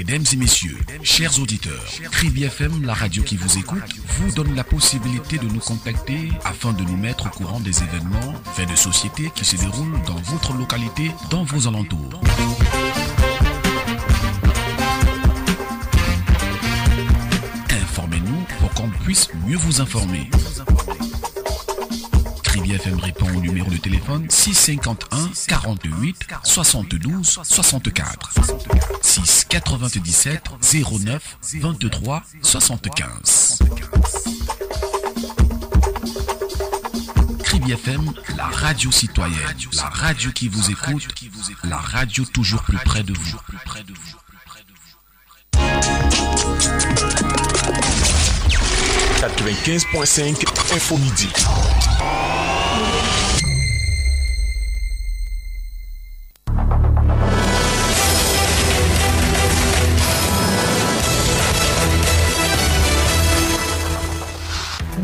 Mesdames et messieurs, chers auditeurs, Kribi FM, la radio qui vous écoute, vous donne la possibilité de nous contacter afin de nous mettre au courant des événements, faits de société qui se déroulent dans votre localité, dans vos alentours. Informez-nous pour qu'on puisse mieux vous informer. Kribi FM répond au numéro de téléphone 651 48 72 64 6 97 09 23 75. Kribi FM, la radio citoyenne, la radio qui vous écoute, la radio toujours plus près de vous. 95.5 Info Midi.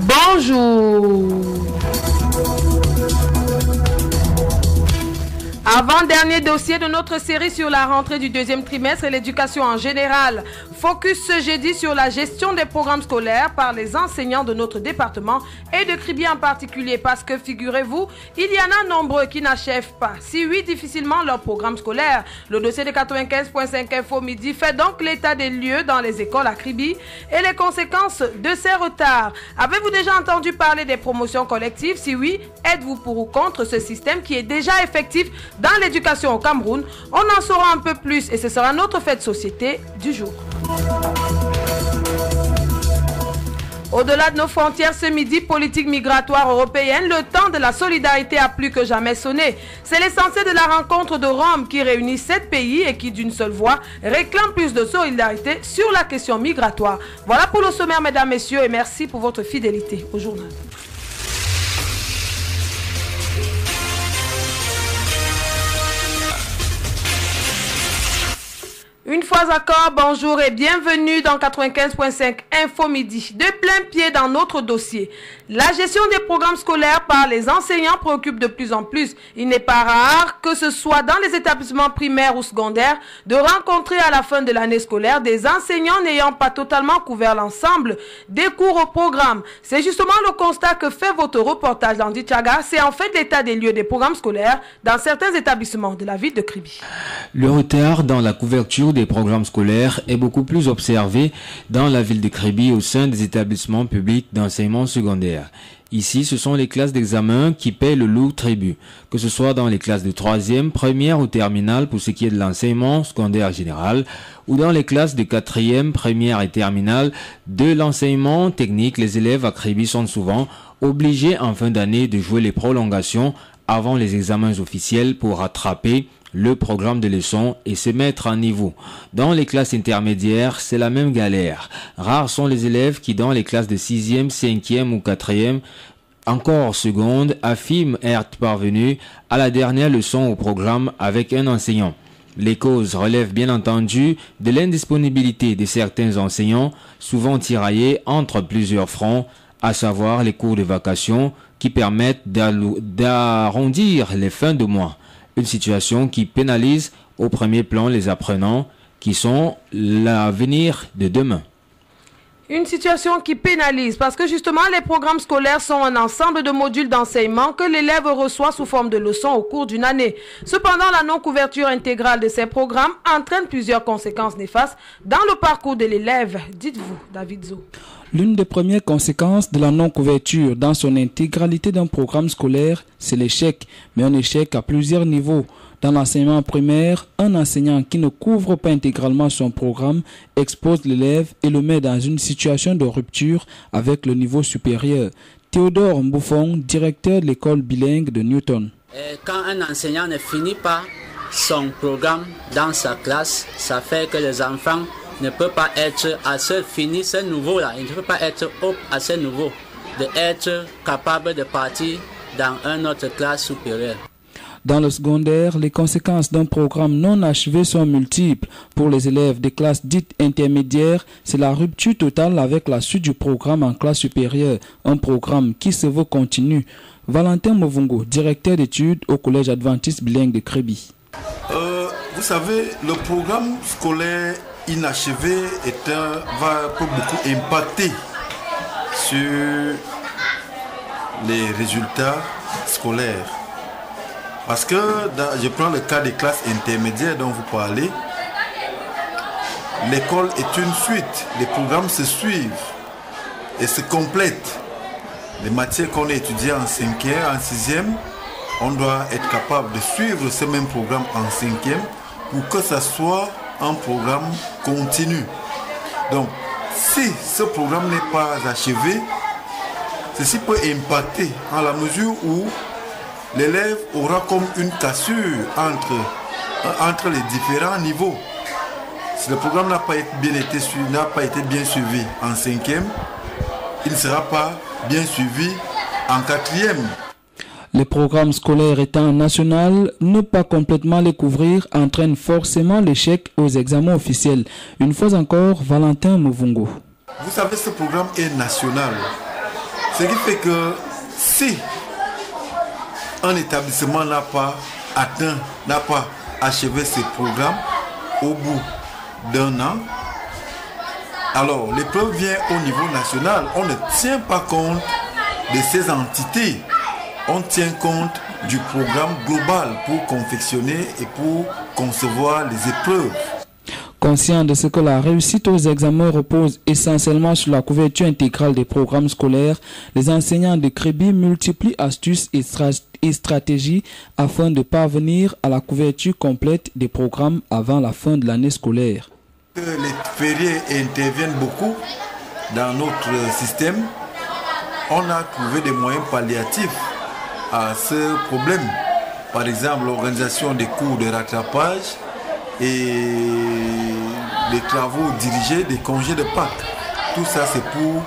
Bonjour. Avant-dernier dossier de notre série sur la rentrée du deuxième trimestre et l'éducation en général. Focus ce jeudi sur la gestion des programmes scolaires par les enseignants de notre département et de Kribi en particulier parce que, figurez-vous, il y en a nombreux qui n'achèvent pas, si oui, difficilement leur programme scolaire. Le dossier de 95.5 Info Midi fait donc l'état des lieux dans les écoles à Kribi et les conséquences de ces retards. Avez-vous déjà entendu parler des promotions collectives? Si oui, êtes-vous pour ou contre ce système qui est déjà effectif dans l'éducation au Cameroun? On en saura un peu plus et ce sera notre fait de société du jour. Au-delà de nos frontières, ce midi, politique migratoire européenne, le temps de la solidarité a plus que jamais sonné. C'est l'essentiel de la rencontre de Rome qui réunit 7 pays et qui, d'une seule voix, réclame plus de solidarité sur la question migratoire. Voilà pour le sommaire, mesdames, messieurs, et merci pour votre fidélité au journal. Une fois encore, bonjour et bienvenue dans 95.5 Info Midi. De plein pied dans notre dossier. La gestion des programmes scolaires par les enseignants préoccupe de plus en plus. Il n'est pas rare que ce soit dans les établissements primaires ou secondaires de rencontrer à la fin de l'année scolaire des enseignants n'ayant pas totalement couvert l'ensemble des cours au programme. C'est justement le constat que fait votre reportage dans Dichaga. C'est en fait l'état des lieux des programmes scolaires dans certains établissements de la ville de Kribi. Le retard dans la couverture des programmes scolaires est beaucoup plus observé dans la ville de Kribi au sein des établissements publics d'enseignement secondaire. Ici, ce sont les classes d'examen qui paient le lourd tribut, que ce soit dans les classes de 3e, première ou terminale pour ce qui est de l'enseignement secondaire général, ou dans les classes de 4e, première et terminale de l'enseignement technique. Les élèves à Kribi sont souvent obligés en fin d'année de jouer les prolongations avant les examens officiels pour rattraper le programme de leçons et se mettre à niveau. Dans les classes intermédiaires, c'est la même galère. Rares sont les élèves qui, dans les classes de 6e, 5e ou 4e, encore seconde, affirment être parvenus à la dernière leçon au programme avec un enseignant. Les causes relèvent bien entendu de l'indisponibilité de certains enseignants, souvent tiraillés entre plusieurs fronts, à savoir les cours de vacation qui permettent d'arrondir les fins de mois. Une situation qui pénalise au premier plan les apprenants qui sont l'avenir de demain. Une situation qui pénalise parce que justement les programmes scolaires sont un ensemble de modules d'enseignement que l'élève reçoit sous forme de leçons au cours d'une année. Cependant, la non-couverture intégrale de ces programmes entraîne plusieurs conséquences néfastes dans le parcours de l'élève. Dites-vous, David Zo. L'une des premières conséquences de la non-couverture dans son intégralité d'un programme scolaire, c'est l'échec, mais un échec à plusieurs niveaux. Dans l'enseignement primaire, un enseignant qui ne couvre pas intégralement son programme expose l'élève et le met dans une situation de rupture avec le niveau supérieur. Théodore Mbouffon, directeur de l'école bilingue de Newton. Quand un enseignant ne finit pas son programme dans sa classe, ça fait que les enfants ne peuvent pas être assez finis ce nouveau-là. Ils ne peuvent pas être assez nouveaux, d'être capables de partir dans une autre classe supérieure. Dans le secondaire, les conséquences d'un programme non achevé sont multiples. Pour les élèves des classes dites intermédiaires, c'est la rupture totale avec la suite du programme en classe supérieure, un programme qui se veut continu. Valentin Movungo, directeur d'études au Collège adventiste bilingue de Kribi. Vous savez, le programme scolaire inachevé peut beaucoup impacter sur les résultats scolaires. Parce que je prends le cas des classes intermédiaires dont vous parlez. L'école est une suite, les programmes se suivent et se complètent. Les matières qu'on a étudiées en 5e, en 6e, on doit être capable de suivre ce même programme en 5e pour que ça soit un programme continu. Donc, si ce programme n'est pas achevé, ceci peut impacter en la mesure où l'élève aura comme une cassure entre les différents niveaux. Si le programme n'a pas été bien suivi en 5e, il ne sera pas bien suivi en 4e. Les programmes scolaires étant national, ne pas complètement les couvrir entraîne forcément l'échec aux examens officiels. Une fois encore, Valentin Mouvungo. Vous savez, ce programme est national. Ce qui fait que si un établissement n'a pas achevé ses programmes au bout d'un an, alors l'épreuve vient au niveau national. On ne tient pas compte de ces entités. On tient compte du programme global pour confectionner et pour concevoir les épreuves. Conscient de ce que la réussite aux examens repose essentiellement sur la couverture intégrale des programmes scolaires, les enseignants de Kribi multiplient astuces et stratégies afin de parvenir à la couverture complète des programmes avant la fin de l'année scolaire. Les fériés interviennent beaucoup dans notre système. On a trouvé des moyens palliatifs à ce problème. Par exemple, l'organisation des cours de rattrapage et les travaux dirigés des congés de Pâques. Tout ça, c'est pour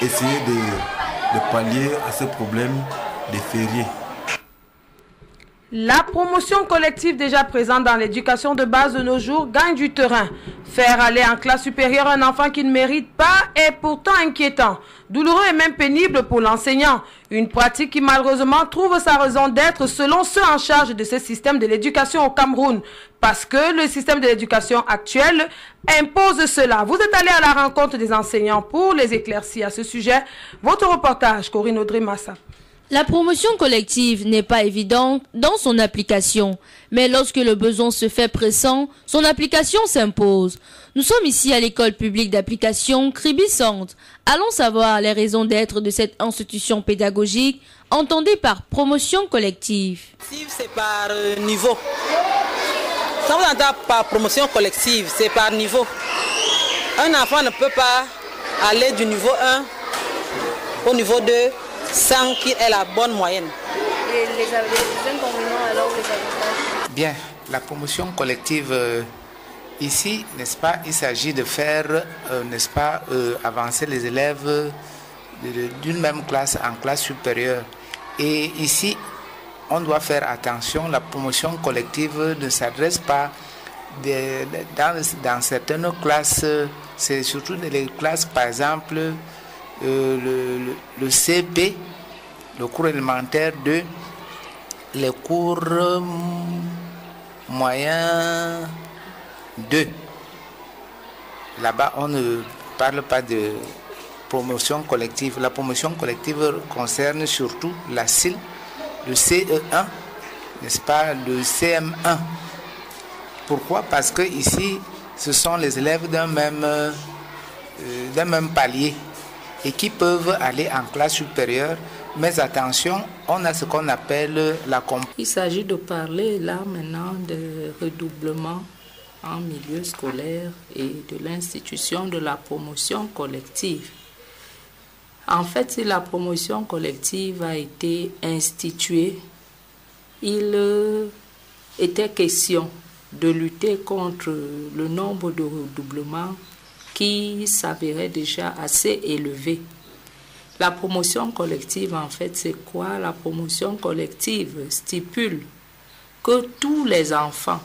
essayer de pallier à ce problème des fériés. La promotion collective déjà présente dans l'éducation de base de nos jours gagne du terrain. Faire aller en classe supérieure un enfant qui ne mérite pas est pourtant inquiétant, douloureux et même pénible pour l'enseignant. Une pratique qui malheureusement trouve sa raison d'être selon ceux en charge de ce système de l'éducation au Cameroun. Parce que le système de l'éducation actuel impose cela. Vous êtes allé à la rencontre des enseignants pour les éclaircir à ce sujet. Votre reportage, Corinne Audrey Massa. La promotion collective n'est pas évidente dans son application, mais lorsque le besoin se fait pressant, son application s'impose. Nous sommes ici à l'école publique d'application Kribi Centre. Allons savoir les raisons d'être de cette institution pédagogique entendue par promotion collective. C'est par niveau. Quand on entend par promotion collective, c'est par niveau. Un enfant ne peut pas aller du niveau 1 au niveau 2 sans qu'il ait la bonne moyenne. Et les inconvénients alors, les avantages? Bien, la promotion collective, ici, n'est-ce pas, il s'agit de faire, n'est-ce pas, avancer les élèves d'une même classe en classe supérieure. Et ici, on doit faire attention, la promotion collective ne s'adresse pas dans certaines classes, c'est surtout dans les classes, par exemple, le CP, le cours élémentaire 2, les cours moyens 2. Là-bas, on ne parle pas de promotion collective. La promotion collective concerne surtout la CIL, le CE1, n'est-ce pas, le CM1. Pourquoi? Parce que ici, ce sont les élèves d'un même palier et qui peuvent aller en classe supérieure. Mais attention, on a ce qu'on appelle la compétence. Il s'agit de parler là maintenant de redoublement en milieu scolaire et de l'institution de la promotion collective. En fait, si la promotion collective a été instituée, il était question de lutter contre le nombre de redoublements qui s'avérait déjà assez élevé. La promotion collective, en fait, c'est quoi? La promotion collective stipule que tous les enfants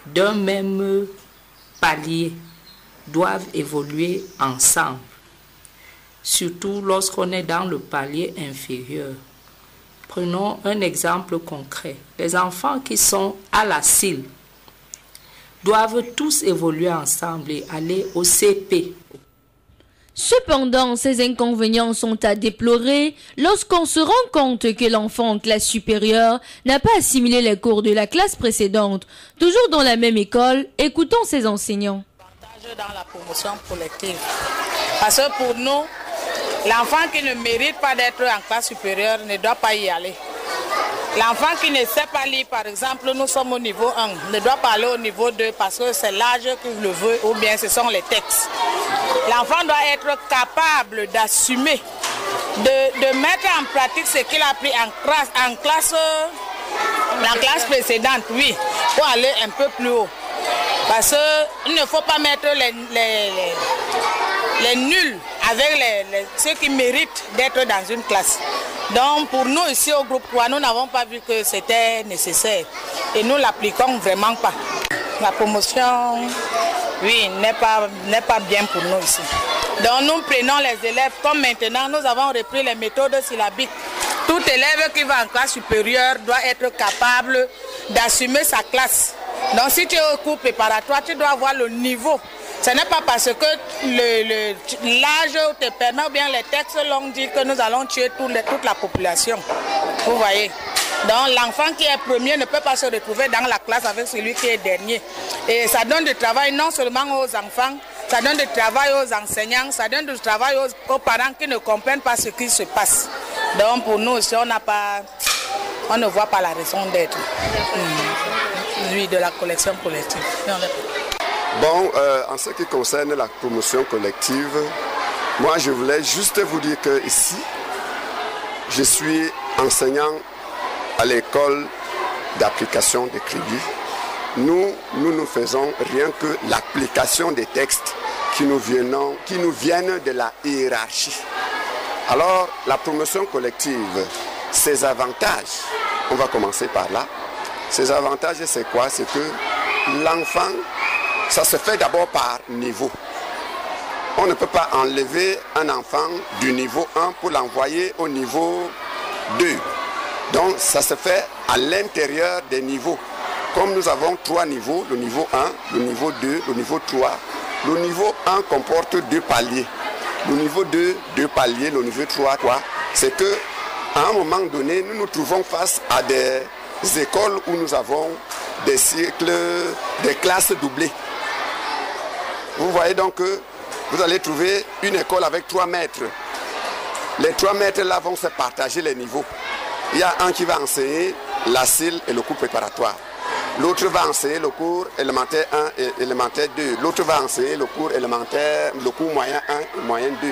d'un même palier doivent évoluer ensemble, surtout lorsqu'on est dans le palier inférieur. Prenons un exemple concret. Les enfants qui sont à la CIL doivent tous évoluer ensemble et aller au CP. Cependant, ces inconvénients sont à déplorer lorsqu'on se rend compte que l'enfant en classe supérieure n'a pas assimilé les cours de la classe précédente. Toujours dans la même école, écoutons ses enseignants. Dans la promotion collective. Parce que pour nous, l'enfant qui ne mérite pas d'être en classe supérieure ne doit pas y aller. L'enfant qui ne sait pas lire, par exemple, nous sommes au niveau 1, ne doit pas aller au niveau 2 parce que c'est l'âge qu'il le veut ou bien ce sont les textes. L'enfant doit être capable d'assumer, de mettre en pratique ce qu'il a appris en classe précédente, oui, pour aller un peu plus haut. Parce qu'il ne faut pas mettre les nuls avec ceux qui méritent d'être dans une classe. Donc pour nous ici au groupe 3, nous n'avons pas vu que c'était nécessaire et nous ne l'appliquons vraiment pas. La promotion, oui, n'est pas bien pour nous ici. Donc nous prenons les élèves comme maintenant nous avons repris les méthodes syllabiques. Tout élève qui va en classe supérieure doit être capable d'assumer sa classe. Donc si tu es au cours préparatoire, tu dois avoir le niveau. Ce n'est pas parce que l'âge te permet ou bien les textes l'ont dit que nous allons tuer toute la population. Vous voyez. Donc l'enfant qui est premier ne peut pas se retrouver dans la classe avec celui qui est dernier. Et ça donne du travail non seulement aux enfants, ça donne du travail aux enseignants, ça donne du travail aux parents qui ne comprennent pas ce qui se passe. Donc pour nous aussi, on ne voit pas la raison d'être. Lui, de la collection collective. Bon, en ce qui concerne la promotion collective, moi je voulais juste vous dire que ici, je suis enseignant à l'école d'application de Kribi. Nous ne faisons rien que l'application des textes qui nous viennent de la hiérarchie. Alors, la promotion collective, ses avantages, on va commencer par là. Ses avantages, c'est quoi? C'est que l'enfant, ça se fait d'abord par niveau. On ne peut pas enlever un enfant du niveau 1 pour l'envoyer au niveau 2. Donc, ça se fait à l'intérieur des niveaux. Comme nous avons 3 niveaux, le niveau 1, le niveau 2, le niveau 3. Le niveau 1 comporte 2 paliers. Le niveau 2, 2 paliers, le niveau 3, quoi. C'est que à un moment donné, nous nous trouvons face à des écoles où nous avons des cycles, des classes doublées. Vous voyez donc que vous allez trouver une école avec 3 maîtres. Les 3 maîtres là vont se partager les niveaux. Il y a un qui va enseigner la CIL et le cours préparatoire. L'autre va enseigner le cours élémentaire 1 et élémentaire 2. L'autre va enseigner le cours élémentaire, le cours moyen 1 et moyen 2.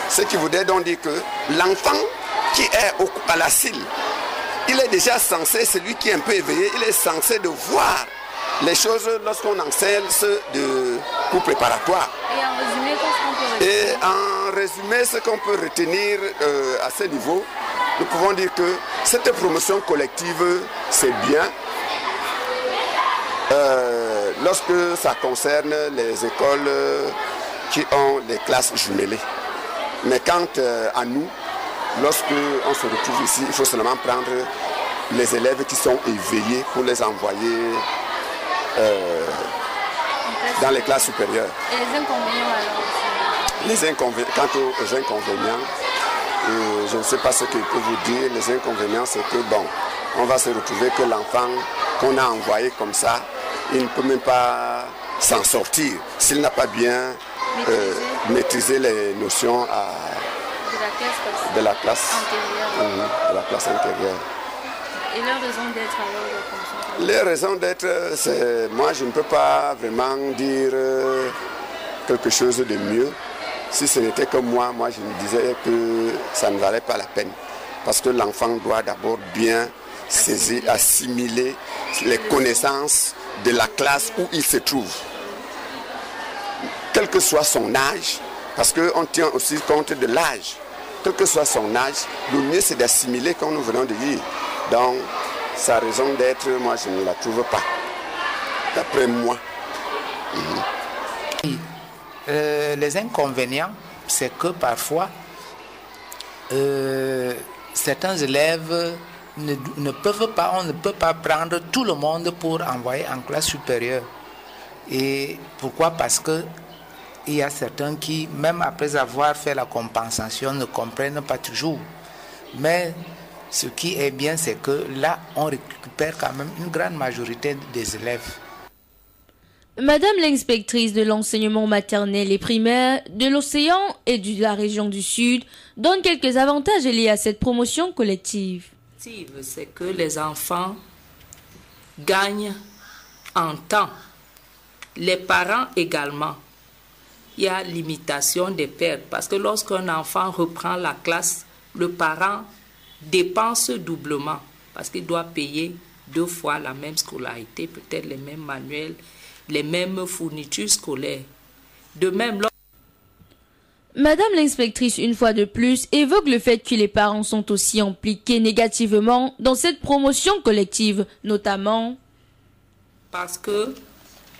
Ce qui voudrait donc dire que l'enfant qui est à la CIL, il est déjà censé, celui qui est un peu éveillé, il est censé de voir les choses lorsqu'on enseigne ceux de cours préparatoire. Et en résumé, ce qu'on peut retenir à ce niveau, nous pouvons dire que cette promotion collective, c'est bien lorsque ça concerne les écoles qui ont les classes jumelées. Mais quant à nous, lorsque on se retrouve ici, il faut seulement prendre les élèves qui sont éveillés pour les envoyer dans les classes supérieures. Et les inconvénients alors? Quant aux inconvénients, je ne sais pas ce que je peux vous dire. Les inconvénients, c'est que bon, on va se retrouver que l'enfant qu'on a envoyé comme ça, il ne peut même pas s'en sortir s'il n'a pas bien maîtrisé les notions de la classe antérieure. Et leur raison d'être alors? Les raisons d'être, c'est moi je ne peux pas vraiment dire quelque chose de mieux. Si ce n'était que moi je me disais que ça ne valait pas la peine. Parce que l'enfant doit d'abord bien saisir, assimiler les connaissances de la classe où il se trouve. Quel que soit son âge, parce qu'on tient aussi compte de l'âge. Quel que soit son âge, le mieux c'est d'assimiler comme nous venons de dire. Donc, sa raison d'être, moi je ne la trouve pas, d'après moi. Les inconvénients, c'est que parfois, certains élèves on ne peut pas prendre tout le monde pour envoyer en classe supérieure. Et pourquoi? Parce que il y a certains qui, même après avoir fait la compensation, ne comprennent pas toujours. Mais ce qui est bien, c'est que là, on récupère quand même une grande majorité des élèves. Madame l'inspectrice de l'enseignement maternel et primaire de l'Océan et de la région du Sud donne quelques avantages liés à cette promotion collective. C'est que les enfants gagnent en temps. Les parents également. Il y a limitation des pertes parce que lorsqu'un enfant reprend la classe, le parent dépense doublement parce qu'il doit payer 2 fois la même scolarité, peut-être les mêmes manuels, les mêmes fournitures scolaires. De même, Madame l'inspectrice, une fois de plus, évoque le fait que les parents sont aussi impliqués négativement dans cette promotion collective, notamment parce que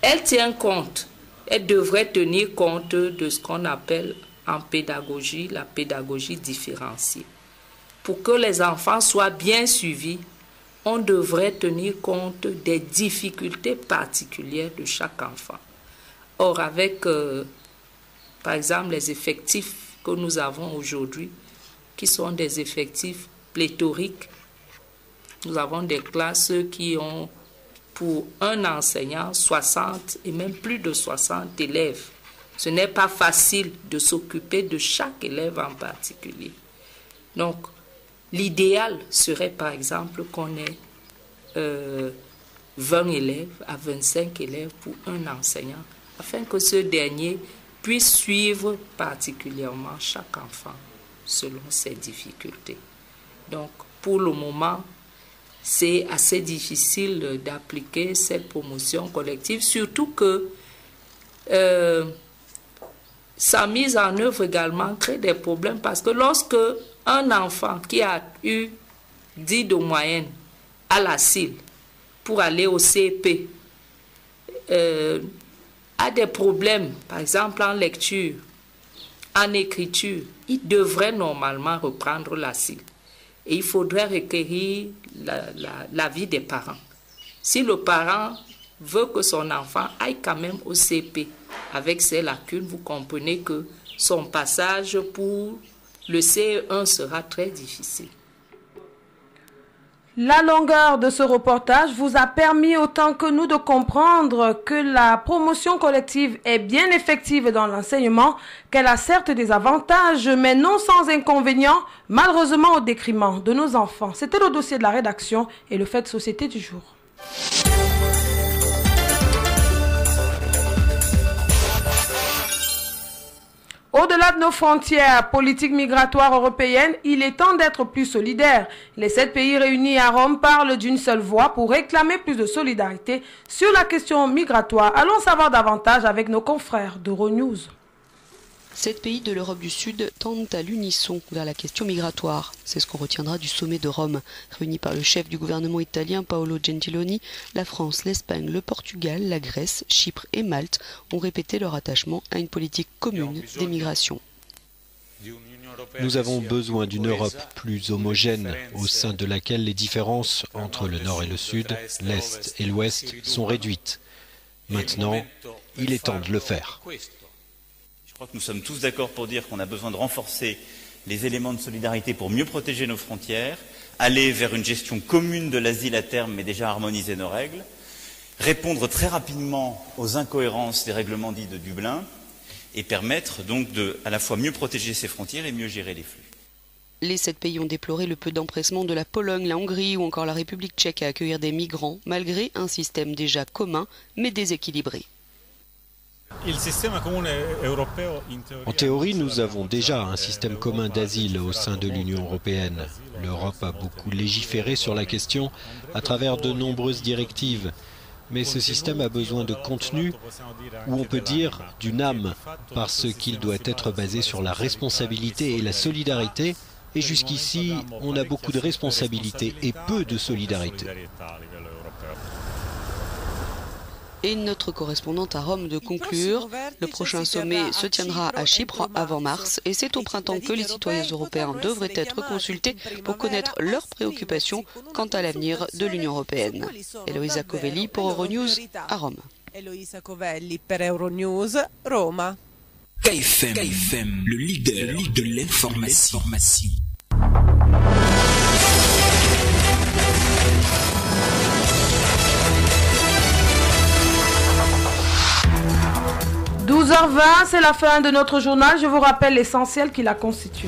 elle tient compte, elle devrait tenir compte de ce qu'on appelle en pédagogie la pédagogie différenciée. Pour que les enfants soient bien suivis, on devrait tenir compte des difficultés particulières de chaque enfant. Or, avec, par exemple, les effectifs que nous avons aujourd'hui, qui sont des effectifs pléthoriques, nous avons des classes qui ont, pour un enseignant, 60 et même plus de 60 élèves. Ce n'est pas facile de s'occuper de chaque élève en particulier. Donc, l'idéal serait, par exemple, qu'on ait 20 élèves à 25 élèves pour un enseignant, afin que ce dernier puisse suivre particulièrement chaque enfant selon ses difficultés. Donc, pour le moment, c'est assez difficile d'appliquer cette promotion collective, surtout que sa mise en œuvre également crée des problèmes parce que lorsque un enfant qui a eu 10 de moyenne à la CIL pour aller au CEP a des problèmes, par exemple en lecture, en écriture, il devrait normalement reprendre la CIL. Et il faudrait requérir l'avis des parents. Si le parent veut que son enfant aille quand même au CP avec ses lacunes, vous comprenez que son passage pour le CE1 sera très difficile. La longueur de ce reportage vous a permis autant que nous de comprendre que la promotion collective est bien effective dans l'enseignement, qu'elle a certes des avantages, mais non sans inconvénients, malheureusement au détriment de nos enfants. C'était le dossier de la rédaction et le fait de société du jour. Au-delà de nos frontières politiques migratoires européennes, il est temps d'être plus solidaires. Les 7 pays réunis à Rome parlent d'une seule voix pour réclamer plus de solidarité sur la question migratoire. Allons savoir davantage avec nos confrères d'Euronews. 7 pays de l'Europe du Sud tendent à l'unisson vers la question migratoire. C'est ce qu'on retiendra du sommet de Rome. Réunis par le chef du gouvernement italien Paolo Gentiloni, la France, l'Espagne, le Portugal, la Grèce, Chypre et Malte ont répété leur attachement à une politique commune des migrations. Nous avons besoin d'une Europe plus homogène, au sein de laquelle les différences entre le Nord et le Sud, l'Est et l'Ouest sont réduites. Maintenant, il est temps de le faire. Je crois que nous sommes tous d'accord pour dire qu'on a besoin de renforcer les éléments de solidarité pour mieux protéger nos frontières, aller vers une gestion commune de l'asile à terme, mais déjà harmoniser nos règles, répondre très rapidement aux incohérences des règlements dits de Dublin et permettre donc de à la fois mieux protéger ses frontières et mieux gérer les flux. Les 7 pays ont déploré le peu d'empressement de la Pologne, la Hongrie ou encore la République tchèque à accueillir des migrants, malgré un système déjà commun mais déséquilibré. En théorie, nous avons déjà un système commun d'asile au sein de l'Union européenne. L'Europe a beaucoup légiféré sur la question à travers de nombreuses directives. Mais ce système a besoin de contenu, ou on peut dire d'une âme, parce qu'il doit être basé sur la responsabilité et la solidarité. Et jusqu'ici, on a beaucoup de responsabilités et peu de solidarité. Et notre correspondante à Rome de conclure, le prochain sommet se tiendra à Chypre avant mars et c'est au printemps que les citoyens européens devraient être consultés pour connaître leurs préoccupations quant à l'avenir de l'Union européenne. Eloïsa Covelli pour Euronews à Rome. Eloisa Covelli per Euronews, Roma. KFM, le leader de l'information. 12h20, c'est la fin de notre journal. Je vous rappelle l'essentiel qui l'a constitué.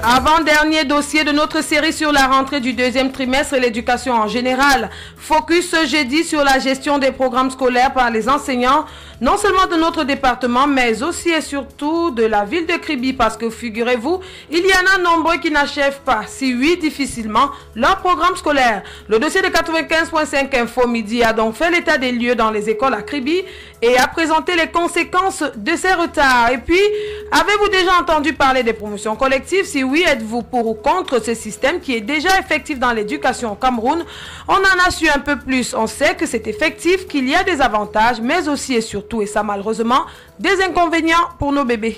Avant-dernier dossier de notre série sur la rentrée du deuxième trimestre et l'éducation en général. Focus ce jeudi sur la gestion des programmes scolaires par les enseignants, non seulement de notre département, mais aussi et surtout de la ville de Kribi, parce que figurez-vous, il y en a nombreux qui n'achèvent pas, si oui difficilement, leur programme scolaire. Le dossier de 95.5 Info Midi a donc fait l'état des lieux dans les écoles à Kribi et a présenté les conséquences de ces retards. Et puis, avez-vous déjà entendu parler des promotions collectives? Si oui, êtes-vous pour ou contre ce système qui est déjà effectif dans l'éducation au Cameroun? On en a su un peu plus. On sait que c'est effectif, qu'il y a des avantages, mais aussi et surtout, et ça malheureusement, des inconvénients pour nos bébés.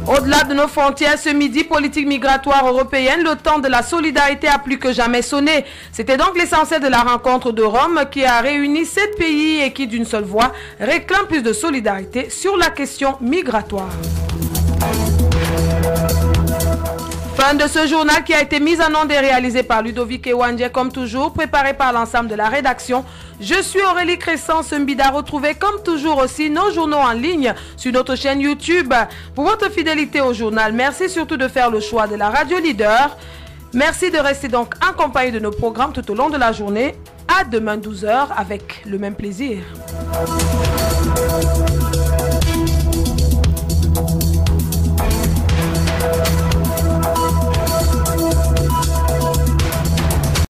Au-delà de nos frontières, ce midi, politique migratoire européenne, le temps de la solidarité a plus que jamais sonné. C'était donc l'essentiel de la rencontre de Rome qui a réuni 7 pays et qui, d'une seule voix, réclame plus de solidarité sur la question migratoire. Fin de ce journal qui a été mis en onde et réalisé par Ludovic Ewandje, comme toujours, préparé par l'ensemble de la rédaction. Je suis Aurélie Crescence Mbida. Retrouvez comme toujours aussi nos journaux en ligne sur notre chaîne YouTube. Pour votre fidélité au journal, merci surtout de faire le choix de la radio leader. Merci de rester donc en compagnie de nos programmes tout au long de la journée. À demain 12h avec le même plaisir.